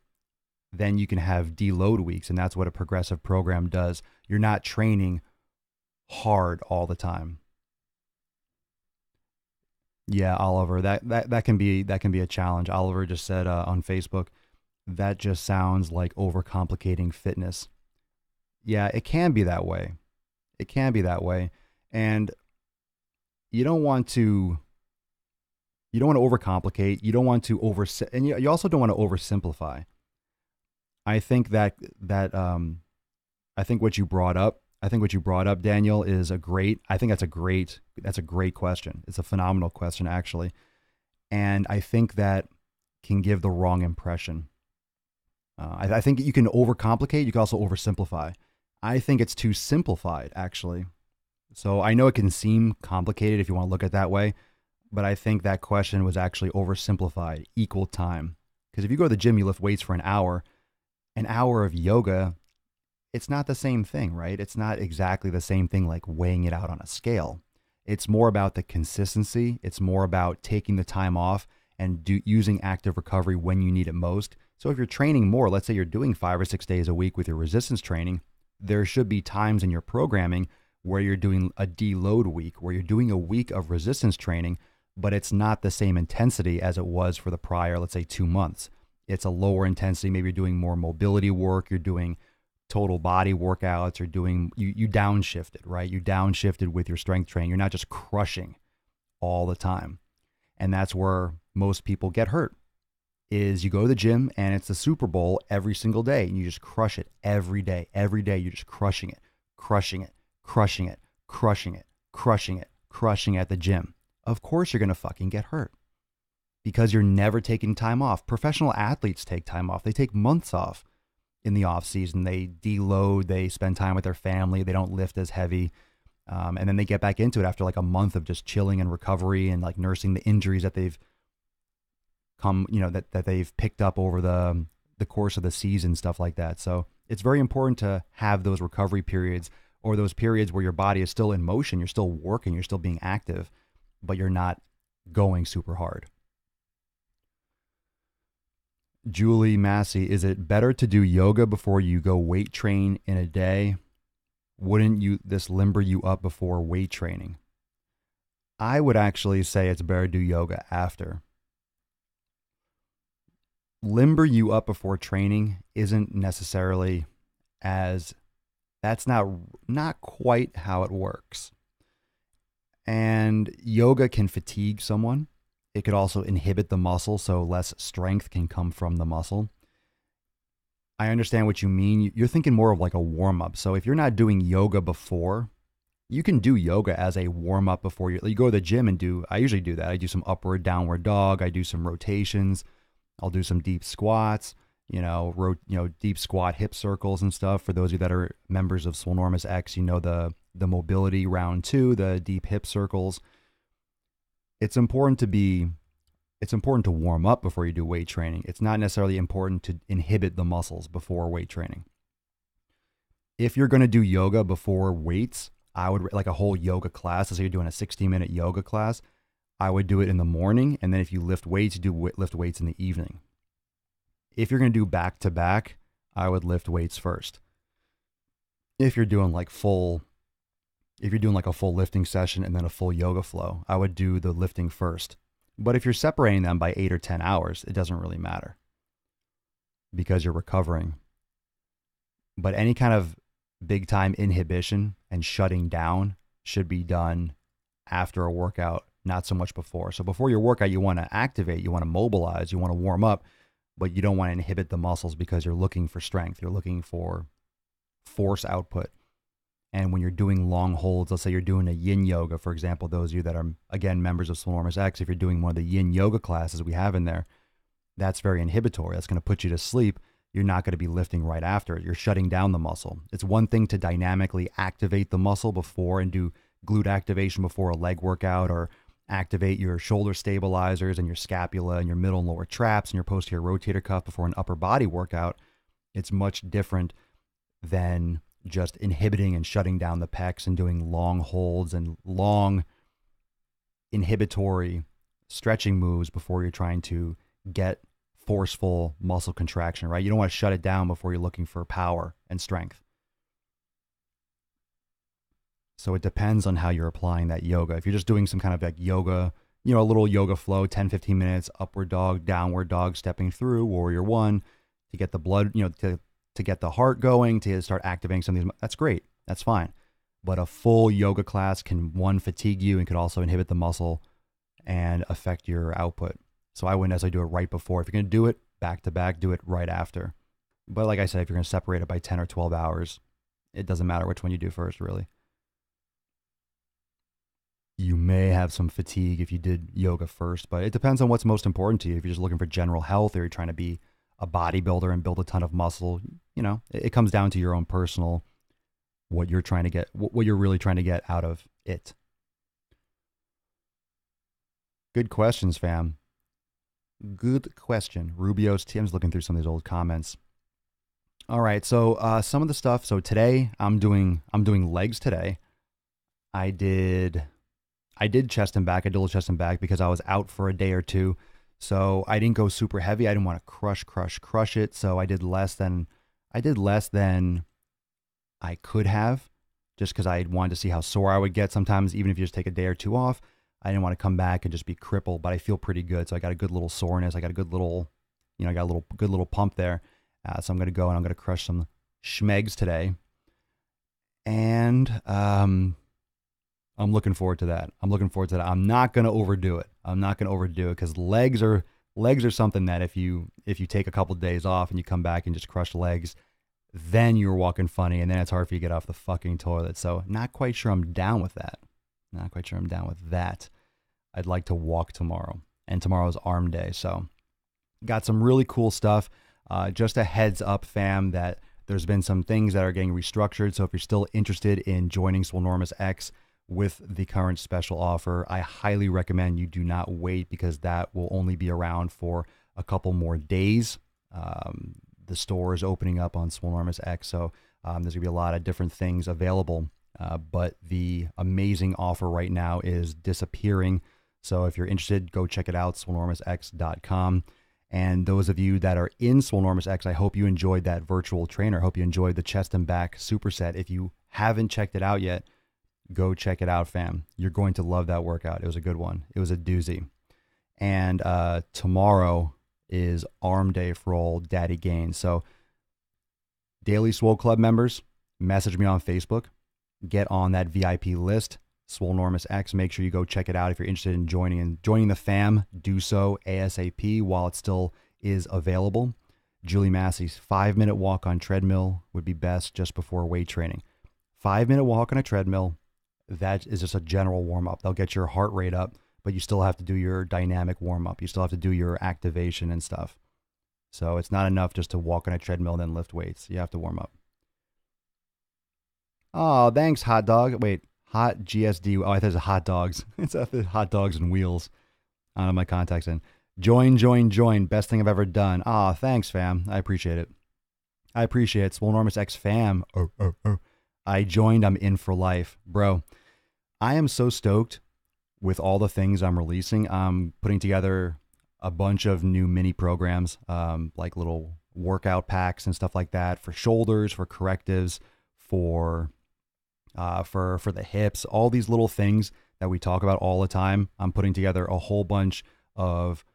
then you can have deload weeks, and that's what a progressive program does. You're not training hard all the time. Yeah, Oliver, that can be a challenge. Oliver just said on Facebook, that just sounds like overcomplicating fitness. Yeah, it can be that way. It can be that way, and you don't want to overcomplicate. You don't want to and you also don't want to oversimplify. I think that I think what you brought up, Daniel, is I think that's a great question. It's a phenomenal question, actually. And I think that can give the wrong impression. I think you can overcomplicate. You can also oversimplify. I think it's too simplified, actually. So I know it can seem complicated if you want to look at it that way, but I think that question was actually oversimplified. Equal time. Because if you go to the gym, you lift weights for an hour of yoga, it's not the same thing, right? It's not exactly the same thing like weighing it out on a scale. It's more about the consistency. It's more about taking the time off and using active recovery when you need it most. So if you're training more, let's say you're doing 5 or 6 days a week with your resistance training, there should be times in your programming where you're doing a deload week, where you're doing a week of resistance training, but it's not the same intensity as it was for the prior, let's say 2 months. It's a lower intensity. Maybe you're doing more mobility work. You're doing total body workouts. You're doing, you downshifted, right? You downshifted with your strength training. You're not just crushing all the time. And that's where most people get hurt, is you go to the gym and it's the Super Bowl every single day. And you just crush it every day. Every day you're just crushing it, crushing it, crushing it, crushing it, crushing it, crushing at the gym. Of course you're going to fucking get hurt because you're never taking time off. Professional athletes take time off. They take months off in the off season. They deload, they spend time with their family. They don't lift as heavy. And then they get back into it after like a month of just chilling and recovery and like nursing the injuries that they've that they've picked up over the course of the season, stuff like that. So it's very important to have those recovery periods, or those periods where your body is still in motion, you're still working, you're still being active, but you're not going super hard. Julie Massey, is it better to do yoga before you go weight train in a day? Wouldn't this limber you up before weight training? I would actually say it's better to do yoga after. Limber you up before training isn't necessarily that's not quite how it works. And yoga can fatigue someone. It could also inhibit the muscle, so less strength can come from the muscle. I understand what you mean. You're thinking more of like a warm-up. So if you're not doing yoga before, you can do yoga as a warm-up before you go to the gym and I usually do that. I do some upward, downward dog. I do some rotations. I'll do some deep squats, deep squat hip circles and stuff. For those of you that are members of Swolenormous X, the mobility round 2, the deep hip circles. It's important to warm up before you do weight training. It's not necessarily important to inhibit the muscles before weight training. If you're going to do yoga before weights, I would like a whole yoga class. Let's say you're doing a 60-minute yoga class. I would do it in the morning, and then if you lift weights, lift weights in the evening. If you're going to do back-to-back, I would lift weights first. If you're doing like a full lifting session and then a full yoga flow, I would do the lifting first. But if you're separating them by 8 or 10 hours, it doesn't really matter because you're recovering. But any kind of big time inhibition and shutting down should be done after a workout, not so much before. So before your workout, you want to activate, you want to mobilize, you want to warm up, but you don't want to inhibit the muscles because you're looking for strength. You're looking for force output. And when you're doing long holds, let's say you're doing a yin yoga, for example, those of you that are, again, members of Swolenormous X, if you're doing one of the yin yoga classes we have in there, That's very inhibitory. That's going to put you to sleep. You're not going to be lifting right after it. You're shutting down the muscle. It's one thing to dynamically activate the muscle before and do glute activation before a leg workout, or activate your shoulder stabilizers and your scapula and your middle and lower traps and your posterior rotator cuff before an upper body workout. It's much different than just inhibiting and shutting down the pecs and doing long holds and long inhibitory stretching moves before you're trying to get forceful muscle contraction, right? You don't want to shut it down before you're looking for power and strength. So it depends on how you're applying that yoga. If you're just doing some kind of like yoga, a little yoga flow, 10, 15 minutes, upward dog, downward dog, stepping through, warrior one, to get the blood, to get the heart going, to start activating some of these, that's great. That's fine. But a full yoga class can, one, fatigue you and could also inhibit the muscle and affect your output. So I wouldn't necessarily do it right before. If you're going to do it back to back, do it right after. But like I said, if you're going to separate it by 10 or 12 hours, it doesn't matter which one you do first, really. You may have some fatigue if you did yoga first, but it depends on what's most important to you. If you're just looking for general health, or you're trying to be a bodybuilder and build a ton of muscle, it comes down to your own personal, what you're trying to get, what you're really trying to get out of it. Good questions, fam. Good question. Rubio's Tim's looking through some of these old comments. All right, so some of the stuff. So today I'm doing legs today. I did chest and back. I did a little chest and back because I was out for a day or two. So I didn't go super heavy. I didn't want to crush it. So I did less than I could have, just because I wanted to see how sore I would get. Sometimes even if you just take a day or two off, I didn't want to come back and just be crippled, but I feel pretty good. So I got a good little soreness. I got a good little, good little pump there. So I'm going to go and I'm going to crush some schmegs today. And I'm looking forward to that. I'm not going to overdo it. Because legs are something that if you take a couple of days off and you come back and just crush legs, then you're walking funny, and then it's hard for you to get off the fucking toilet. So not quite sure I'm down with that. I'd like to walk tomorrow, and tomorrow's arm day. So got some really cool stuff. Just a heads up, fam, that there's been some things that are getting restructured. So if you're still interested in joining Swolenormous X with the current special offer, I highly recommend you do not wait, because that will only be around for a couple more days. The store is opening up on Swolenormous X, so there's going to be a lot of different things available. But the amazing offer right now is disappearing. So if you're interested, go check it out, swolenormousx.com. And those of you that are in Swolenormous X, I hope you enjoyed that virtual trainer. I hope you enjoyed the chest and back superset. If you haven't checked it out yet, go check it out, fam. You're going to love that workout. It was a good one. It was a doozy. And tomorrow is arm day for old Daddy Gaines. So Daily Swole Club members, message me on Facebook. Get on that VIP list, Swolenormous X. Make sure you go check it out. If you're interested in joining the fam, do so ASAP while it still is available. Julie Massey's 5-minute walk on treadmill would be best just before weight training. 5-minute walk on a treadmill, that is just a general warm-up. They'll get your heart rate up, but you still have to do your dynamic warm-up. You still have to do your activation and stuff. So it's not enough just to walk on a treadmill and then lift weights. You have to warm up. Oh, thanks, hot dog. Wait, hot GSD. Oh, I thought it was hot dogs. It's hot dogs and wheels. I don't have my contacts in. Join. Best thing I've ever done. Ah, thanks, fam. I appreciate it. Swolenormous X fam. Oh. I joined. I'm in for life. Bro, I am so stoked with all the things I'm releasing. I'm putting together a bunch of new mini programs, like little workout packs and stuff like that for shoulders, for correctives, for the hips, all these little things that we talk about all the time. I'm putting together a whole bunch of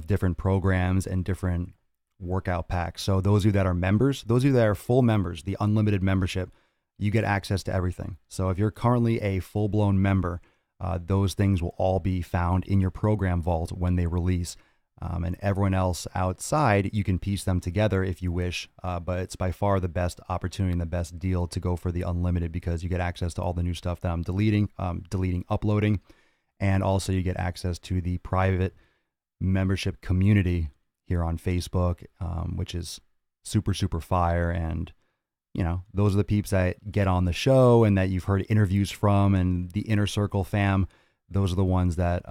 different programs and different workout packs. So those of you that are members, those of you that are full members, the unlimited membership, you get access to everything. So if you're currently a full-blown member, those things will all be found in your program vault when they release. And everyone else outside, you can piece them together if you wish, but it's by far the best opportunity and the best deal to go for the unlimited, because you get access to all the new stuff that I'm deleting, uploading, and also you get access to the private membership community here on Facebook, which is super, super fire. And, you know, those are the peeps that get on the show and that you've heard interviews from, and the Inner Circle fam. Those are the ones that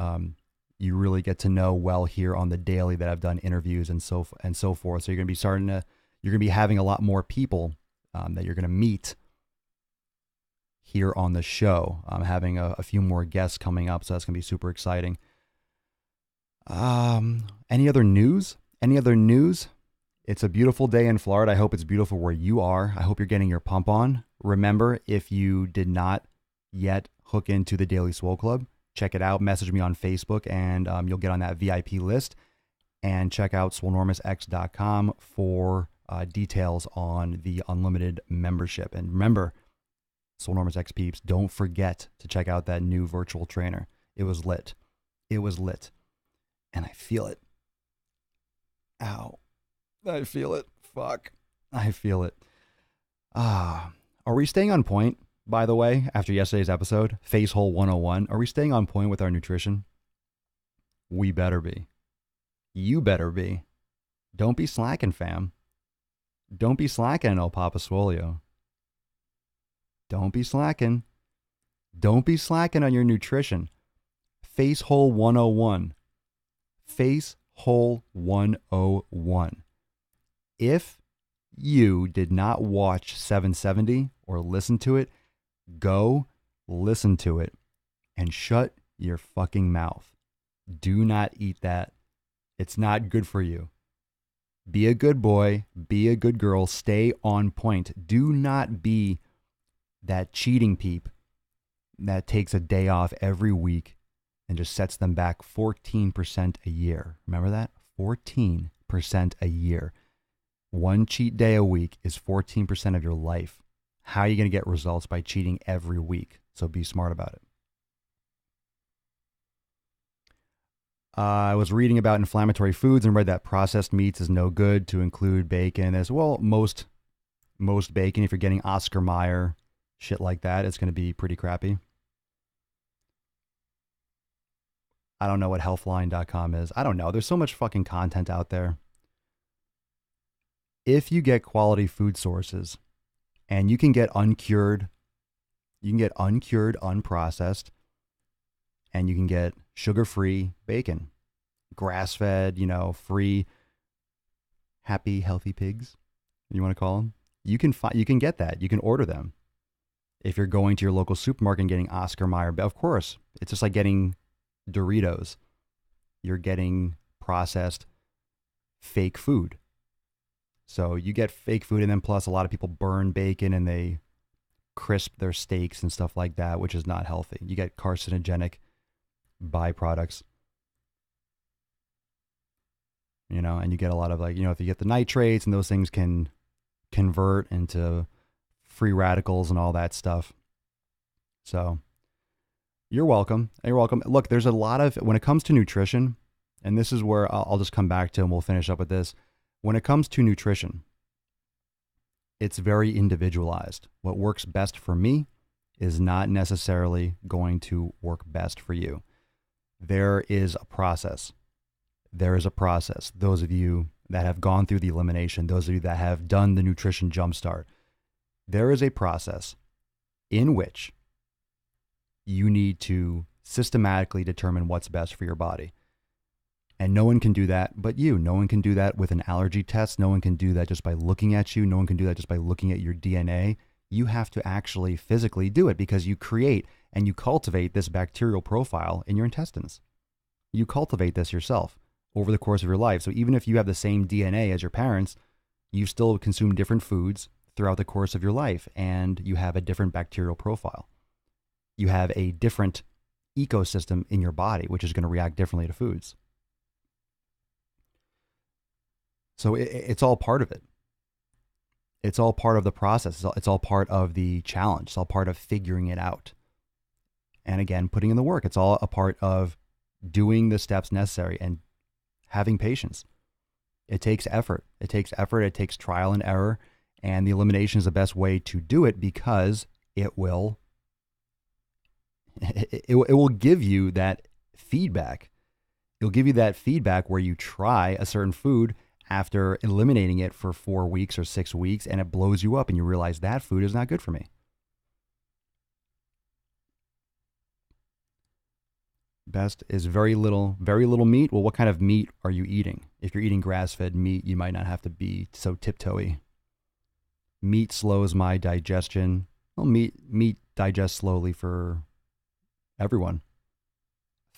you really get to know well here on the daily, that I've done interviews and so forth. So you're going to be having a lot more people that you're going to meet here on the show. I'm having a few more guests coming up, so that's going to be super exciting. Any other news? It's a beautiful day in Florida. I hope it's beautiful where you are. I hope you're getting your pump on. Remember, if you did not yet hook into the Daily Swole Club, check it out. Message me on Facebook, and you'll get on that VIP list. And check out swolenormousx.com for details on the unlimited membership. And remember, Swolenormous X peeps, don't forget to check out that new virtual trainer. It was lit. And I feel it. Ow. I feel it. Fuck. I feel it. Are we staying on point, by the way, after yesterday's episode, Facehole 101? Are we staying on point with our nutrition? We better be. You better be. Don't be slacking, fam. Don't be slacking, El Papa Swolio. Don't be slacking. Don't be slacking on your nutrition. Facehole 101. Facehole 101. If you did not watch 770 or listen to it, go listen to it and shut your fucking mouth. Do not eat that. It's not good for you. Be a good boy. Be a good girl. Stay on point. Do not be that cheating peep that takes a day off every week and just sets them back 14% a year. Remember that? 14% a year. One cheat day a week is 14% of your life. How are you going to get results? By cheating every week. So be smart about it. I was reading about inflammatory foods and read that processed meats is no good, to include bacon as well. Most bacon, if you're getting Oscar Mayer, shit like that, it's going to be pretty crappy. I don't know what healthline.com is. I don't know. There's so much fucking content out there. If you get quality food sources and you can get uncured, unprocessed, and you can get sugar-free bacon, grass-fed, free, happy, healthy pigs, you want to call them? You can get that. You can order them. If you're going to your local supermarket and getting Oscar Mayer, of course, it's just like getting Doritos. You're getting processed fake food. So you get fake food, and then plus a lot of people burn bacon and they crisp their steaks and stuff like that, which is not healthy. You get carcinogenic byproducts, and you get a lot of if you get the nitrates, and those things can convert into free radicals and all that stuff. So you're welcome. Look, there's a lot of, when it comes to nutrition, and this is where I'll just come back to and we'll finish up with this. When it comes to nutrition, it's very individualized. What works best for me is not necessarily going to work best for you. There is a process. Those of you that have gone through the elimination, those of you that have done the nutrition jumpstart, there is a process in which you need to systematically determine what's best for your body. And no one can do that but you. No one can do that with an allergy test. No one can do that just by looking at you. No one can do that just by looking at your DNA. You have to actually physically do it, because you create and you cultivate this bacterial profile in your intestines. You cultivate this yourself over the course of your life. So even if you have the same DNA as your parents, you still consume different foods throughout the course of your life, and you have a different bacterial profile. You have a different ecosystem in your body, which is going to react differently to foods. So it's all part of it. It's all part of the process. It's all part of the challenge. It's all part of figuring it out. And again, putting in the work. It's all a part of doing the steps necessary and having patience. It takes effort. It takes trial and error. And the elimination is the best way to do it, because it will give you that feedback. It'll give you that feedback where you try a certain food after eliminating it for 4 weeks or 6 weeks, and it blows you up and you realize that food is not good for me. Best is very little meat. Well, what kind of meat are you eating? If you're eating grass-fed meat, you might not have to be so tiptoey. Meat slows my digestion. Well, meat digests slowly for everyone.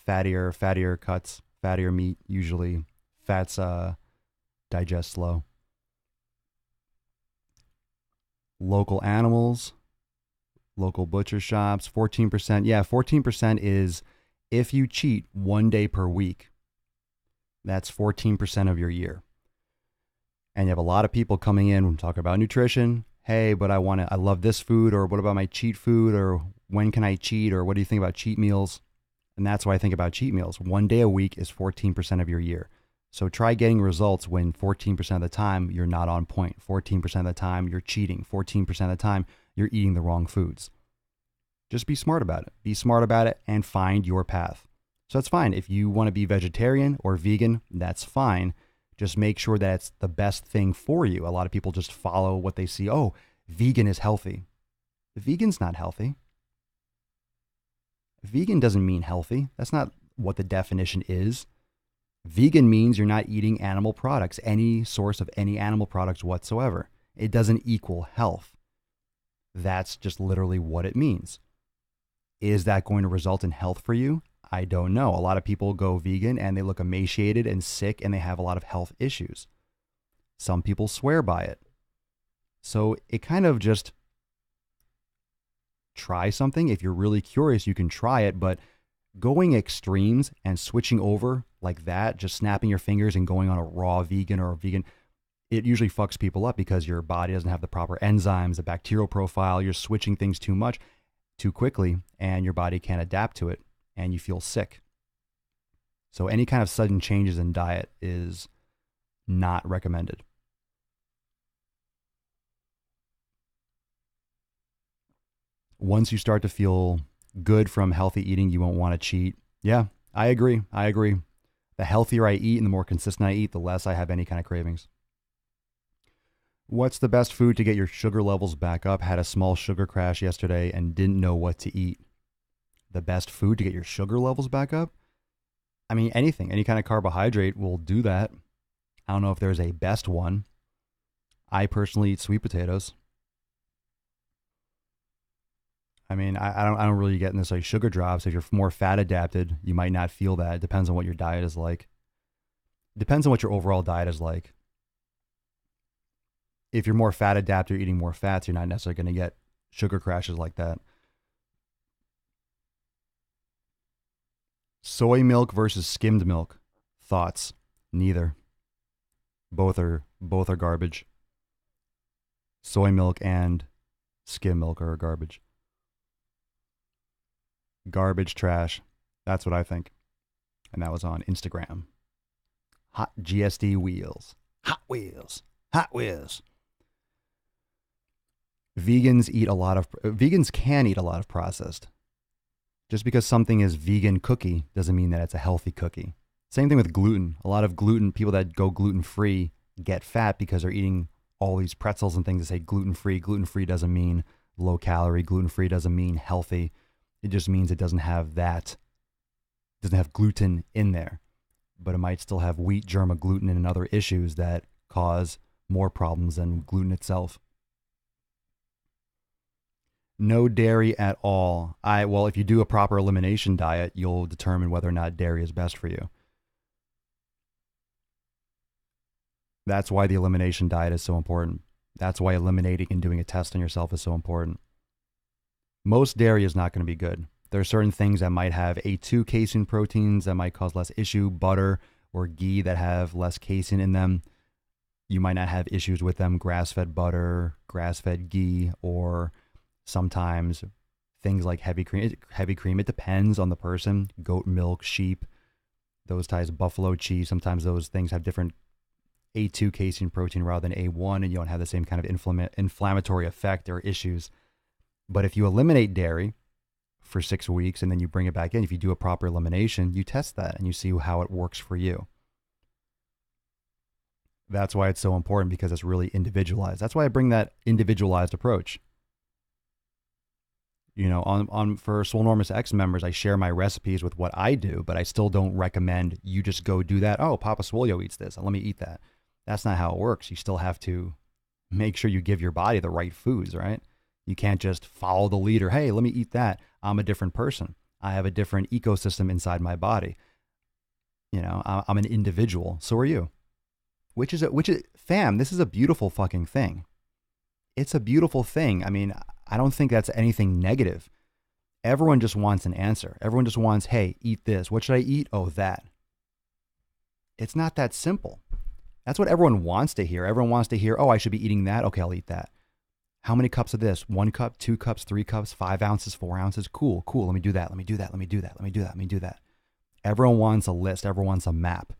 Fattier cuts, fattier meat usually. Fats digest slow. Local animals, local butcher shops, 14%. Yeah, 14% is if you cheat 1 day per week. That's 14% of your year. And you have a lot of people coming in and talking about nutrition. Hey, but I love this food, or what about my cheat food, or when can I cheat, or what do you think about cheat meals? And that's why I think about cheat meals. 1 day a week is 14% of your year. So try getting results when 14% of the time you're not on point. 14% of the time you're cheating. 14% of the time you're eating the wrong foods. Just be smart about it. Be smart about it and find your path. So that's fine. If you want to be vegetarian or vegan, that's fine. Just make sure that it's the best thing for you. A lot of people just follow what they see. Oh, vegan is healthy. Vegan's not healthy. Vegan doesn't mean healthy. That's not what the definition is. Vegan means you're not eating animal products, any source of any animal products whatsoever. It doesn't equal health. That's just literally what it means. Is that going to result in health for you? I don't know. A lot of people go vegan and they look emaciated and sick and they have a lot of health issues. Some people swear by it. So it kind of just try something. If you're really curious, you can try it, but going extremes and switching over like that, just snapping your fingers and going on a raw vegan or a vegan, it usually fucks people up because your body doesn't have the proper enzymes, the bacterial profile. You're switching things too much, too quickly, and your body can't adapt to it, and you feel sick. So any kind of sudden changes in diet is not recommended. Once you start to feel good from healthy eating, you won't want to cheat. Yeah, I agree. The healthier I eat and the more consistent I eat, the less I have any kind of cravings. What's the best food to get your sugar levels back up? Had a small sugar crash yesterday and didn't know what to eat. The best food to get your sugar levels back up? I mean, anything, any kind of carbohydrate will do that. I don't know if there's a best one. I personally eat sweet potatoes. I mean, I don't really get in this like sugar drops. If you're more fat adapted, you might not feel that. It depends on what your diet is like. Depends on what your overall diet is like. If you're more fat adapted, you're eating more fats, you're not necessarily going to get sugar crashes like that. Soy milk versus skimmed milk. Thoughts? Neither. Both are garbage. Soy milk and skim milk are garbage. Garbage trash. That's what I think. And that was on Instagram. Hot GSD wheels. Hot wheels. Hot wheels. Vegans can eat a lot of processed. Just because something is vegan cookie doesn't mean that it's a healthy cookie. Same thing with gluten. A lot of gluten, people that go gluten-free get fat because they're eating all these pretzels and things that say gluten-free. Gluten-free doesn't mean low calorie. Gluten-free doesn't mean healthy. It just means it doesn't have gluten in there. But it might still have wheat, germ, gluten, and other issues that cause more problems than gluten itself. No dairy at all. Well, if you do a proper elimination diet, you'll determine whether or not dairy is best for you. That's why the elimination diet is so important. That's why eliminating and doing a test on yourself is so important. Most dairy is not going to be good. There are certain things that might have A2 casein proteins that might cause less issue. Butter or ghee that have less casein in them, you might not have issues with them. Grass-fed butter, grass-fed ghee, or sometimes things like heavy cream. It depends on the person. Goat milk, sheep, those types of buffalo cheese. Sometimes those things have different A2 casein protein rather than A1, and you don't have the same kind of inflammatory effect or issues. But if you eliminate dairy for 6 weeks and then you bring it back in. If you do a proper elimination, you test that and you see how it works for you. That's why it's so important, because it's really individualized. That's why I bring that individualized approach. You know, for Swolenormous X members, I share my recipes with what I do, but I still don't recommend you just go do that. Oh, Papa Swolio eats this, let me eat that. That's not how it works. You still have to make sure you give your body the right foods, right? You can't just follow the leader. Hey, let me eat that. I'm a different person. I have a different ecosystem inside my body. You know, I'm an individual. So are you. Which is, fam, this is a beautiful fucking thing. It's a beautiful thing. I mean, I don't think that's anything negative. Everyone just wants an answer. Everyone just wants, hey, eat this. What should I eat? Oh, that. It's not that simple. That's what everyone wants to hear. Everyone wants to hear, oh, I should be eating that. Okay, I'll eat that. How many cups of this? 1 cup, 2 cups, 3 cups, 5 ounces, 4 ounces. Cool. Let me do that. Let me do that. Let me do that. Let me do that. Let me do that. Everyone wants a list. Everyone wants a map.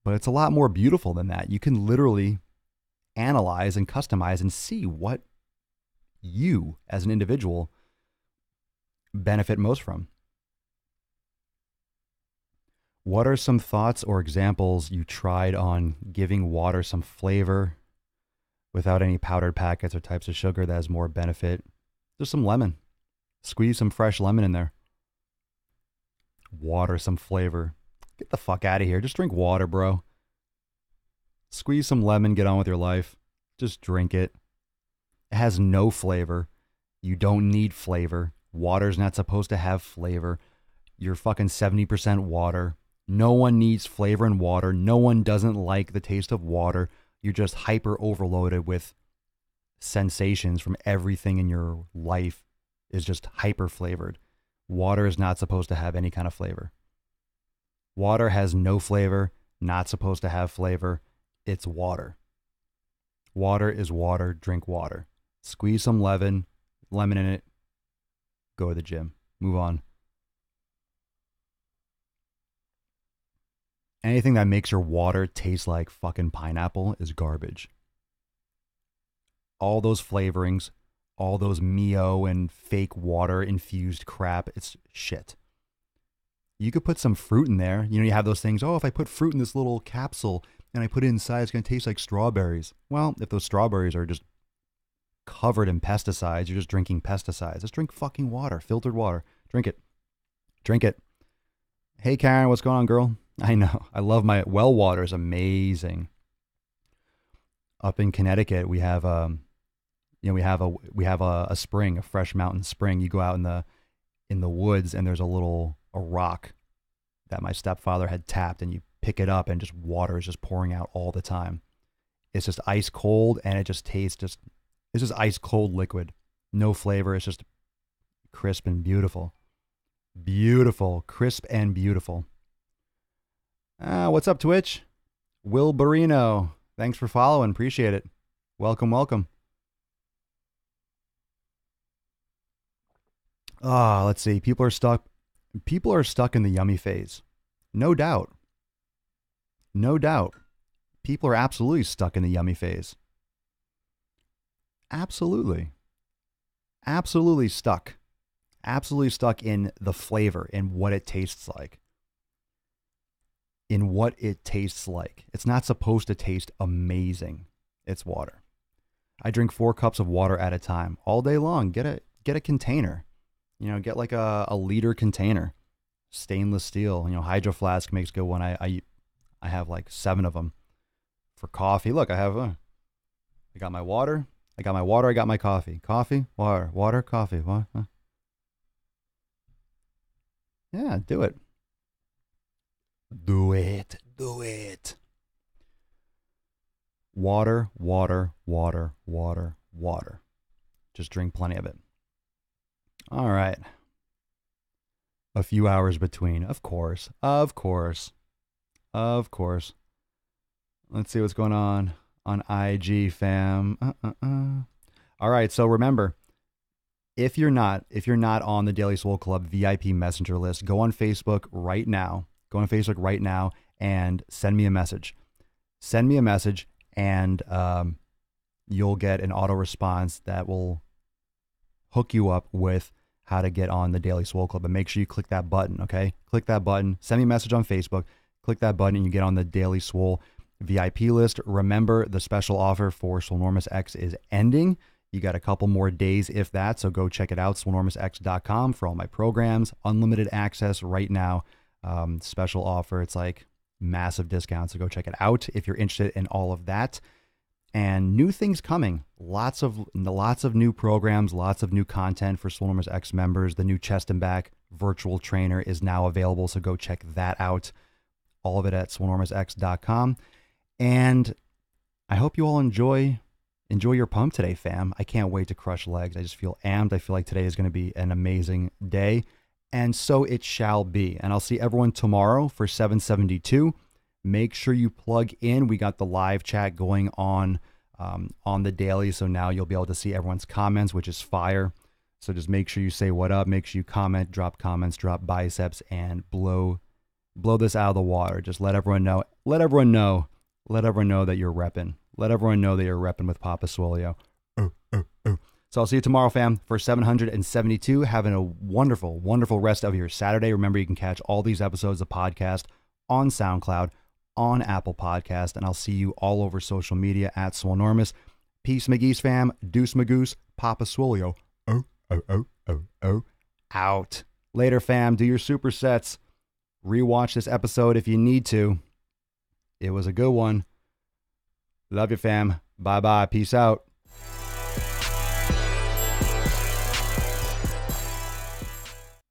But it's a lot more beautiful than that. You can literally analyze and customize and see what you as an individual benefit most from. What are some thoughts or examples you tried on giving water some flavor without any powdered packets or types of sugar that has more benefit? Just some lemon. Squeeze some fresh lemon in there. Water, some flavor. Get the fuck out of here. Just drink water, bro. Squeeze some lemon, get on with your life. Just drink it. It has no flavor. You don't need flavor. Water's not supposed to have flavor. You're fucking 70% water. No one needs flavor in water. No one doesn't like the taste of water. You're just hyper overloaded with sensations from everything in your life is just hyper flavored. Water is not supposed to have any kind of flavor. Water has no flavor, not supposed to have flavor. It's water. Water is water. Drink water. Squeeze some lemon in it. Go to the gym. Move on. Anything that makes your water taste like fucking pineapple is garbage. All those flavorings, all those Mio and fake water infused crap, it's shit. You could put some fruit in there. You know, you have those things, oh, if I put fruit in this little capsule and I put it inside, it's going to taste like strawberries. Well, if those strawberries are just covered in pesticides, you're just drinking pesticides. Just drink fucking water, filtered water. Drink it. Drink it. Hey, Karen, what's going on, girl? I know. I love my well water is amazing. Up in Connecticut, we have we have a spring, a fresh mountain spring. You go out in the woods and there's a rock that my stepfather had tapped, and you pick it up and just water is just pouring out all the time. It's just ice cold, and it just tastes it's just ice cold liquid. No flavor. It's just crisp and beautiful. Beautiful, crisp and beautiful. What's up, Twitch? Will Barino. Thanks for following. Appreciate it. Welcome, welcome. Let's see. People are stuck in the yummy phase. No doubt. No doubt. People are absolutely stuck in the yummy phase. Absolutely. Absolutely stuck. Absolutely stuck in the flavor and what it tastes like. In what it tastes like. It's not supposed to taste amazing. It's water. I drink 4 cups of water at a time all day long. Get a container. You know, get like a liter container. Stainless steel. You know, Hydro Flask makes good one. I have like 7 of them. For coffee, look, I got my water. I got my coffee. Coffee, water, coffee. What? Yeah, do it. Do it. Water, water, water, water, water. Just drink plenty of it. All right. A few hours between. Of course. Let's see what's going on IG, fam. All right, so remember, if you're not on the Daily Swole Club VIP messenger list, go on Facebook right now. Go on Facebook right now and send me a message. Send me a message, and you'll get an auto response that will hook you up with how to get on the Daily Swole Club. And make sure you click that button, okay? Click that button. Send me a message on Facebook. Click that button and you get on the Daily Swole VIP list. Remember, the special offer for Swolenormous X is ending. You got a couple more days, if that, so go check it out, swolenormousx.com, for all my programs. Unlimited access right now. Special offer. It's like massive discount, so go check it out if you're interested in all of that. And new things coming. Lots of new programs, lots of new content for Swolenormous X members. The new chest and back virtual trainer is now available, so go check that out. All of it at swolenormousx.com. And I hope you all enjoy your pump today, fam. I can't wait to crush legs. I just feel amped. I feel like today is going to be an amazing day. And so it shall be. And I'll see everyone tomorrow for 772. Make sure you plug in. We got the live chat going on the daily. So now you'll be able to see everyone's comments, which is fire. So just make sure you say what up. Make sure you comment, drop comments, drop biceps, and blow this out of the water. Just let everyone know. Let everyone know that you're repping. Let everyone know that you're repping with Papa Swolio. So I'll see you tomorrow, fam, for 772. Having a wonderful, wonderful rest of your Saturday. Remember, you can catch all these episodes of podcast on SoundCloud, on Apple Podcast, and I'll see you all over social media at Swolenormous. Peace, McGee's fam. Deuce Magoose. Papa Swolio. Out. Later, fam. Do your supersets. Rewatch this episode if you need to. It was a good one. Love you, fam. Bye-bye. Peace out.